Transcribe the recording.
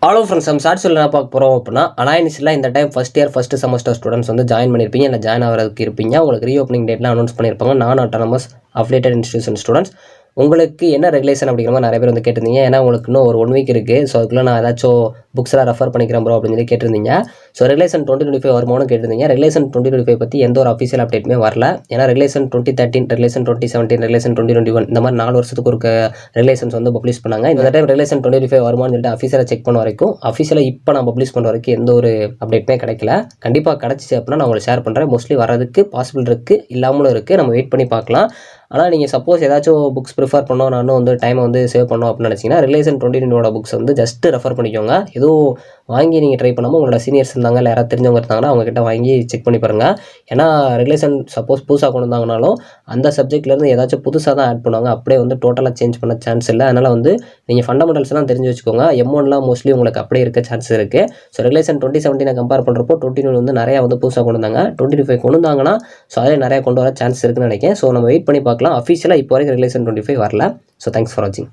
Hello friends, நம்ம short சொல்ல என்ன பார்க்க போகிறோம் அப்படின்னா, அனாயினிஸில் இந்த time first year first semester students வந்து ஜாயின் பண்ணியிருப்பீங்க, இல்லை ஜாயின் ஆகிறதுக்கு இருப்பீங்க. உங்களுக்கு ரீஓப்பனிங் டேட்லாம் அனௌன்ஸ் பண்ணியிருப்பாங்க. நான் அட்டானமஸ் அஃபிலியேட்டட் இன்ஸ்டியூஷன் ஸ்டூடெண்ட்ஸ். உங்களுக்கு என்ன ரெகுலேஷன் அப்படிங்கிற மாதிரி நிறைய பேர் வந்து கேட்டிருந்தீங்க. ஏன்னா உங்களுக்கு இன்னும் ஒரு 1 வீக் இருக்குது. ஸோ அதுக்குள்ளே நான் ஏதாச்சும் புக்ஸ்லாம் ரெஃபர் பண்ணிக்கிறேன் ப்ரோ அப்படின்னு சொல்லி கேட்டிருந்தீங்க. ஸோ ரெகுலேஷன் 2025 வருமானு கேட்டிருந்தீங்க. ரெகுலேஷன் 2025 பற்றி எந்த ஒரு அஃபீஷியல் அப்டேட்டுமே வரல. ஏன்னா ரெகுலேஷன் 2013, ரெகுலேஷன் 2017, ரெகுலேஷன் 2021 இந்த மாதிரி 4 வருஷத்துக்கு ஒரு ரெகுலேஷன்ஸ் வந்து பப்ளிஷ் பண்ணாங்க. இந்த டைம் ரெகுலேஷன் 2025 வருமானு சொல்லிட்டு அஃபீஷியலாக செக் பண்ண வரைக்கும், அஃபீஷியலாக இப்போ நான் பப்ளிஷ் பண்ணுற வரைக்கும் எந்த ஒரு அப்டேட்டுமே கிடைக்கல. கண்டிப்பாக கிடச்சிச்சு அப்படின்னா நான் உங்களுக்கு ஷேர் பண்ணுறேன். மோஸ்ட்லி வரதுக்கு பாசிபிள் இருக்குது, இல்லாமலும் இருக்குது. நம்ம வெயிட் பண்ணி பார்க்கலாம். ஆனால் நீங்கள் சப்போஸ் ஏதாச்சும் புக்ஸ் ப்ரிஃபர் பண்ணோம், நானும் வந்து டைமை வந்து சேவ் பண்ணோம் அப்படின்னு நினச்சிங்கன்னா, ரெகுலேஷன் 2020 புக்ஸ் வந்து ஜஸ்ட்டு ரெஃபர் பண்ணிக்கோங்க. எதுவும் வாங்கி நீங்கள் ட்ரை பண்ணாமல் உங்களோட சீனியர்ஸ் இருந்தாங்க, இல்லை யாராவது தெரிஞ்சவங்க இருந்தாங்கன்னா அவங்ககிட்ட வாங்கி செக் பண்ணி பாருங்கள். ஏன்னா ரெகுலேஷன் சப்போஸ் புதுசாக கொண்டு வந்தாங்கனாலும் அந்த சப்ஜெக்ட்லேருந்து ஏதாச்சும் புதுசாக தான் ஆட் பண்ணுவாங்க. அப்படியே வந்து டோட்டலாக சேஞ்ச் பண்ண சான்ஸ் இல்லை. அதனால் வந்து நீங்கள் ஃபண்டமெண்டல்ஸ்லாம் தெரிஞ்சு வச்சுக்கோங்க. M1லாம் மோஸ்ட்லி உங்களுக்கு அப்படியே இருக்க சான்ஸ் இருக்குது. ஸோ ரெகுலேஷன் 2017 கம்பேர் பண்ணுறப்போ 2021 வந்து நிறையா வந்து புதுசாக கொண்டு வந்தாங்க. 2025 கொண்டு வந்தாங்கன்னா ஸோ அதிலே நிறையா கொண்டு வர சான்ஸ் இருக்குன்னு நினைக்கிறேன். ஸோ நம்ம வெயிட் பண்ணி பார்க்கலாம். அஃபீஷியலாக இப்போ வரைக்கும் ரெகுலேஷன் 25 வரல. ஸோ தேங்க்ஸ் ஃபார் வாட்சிங்.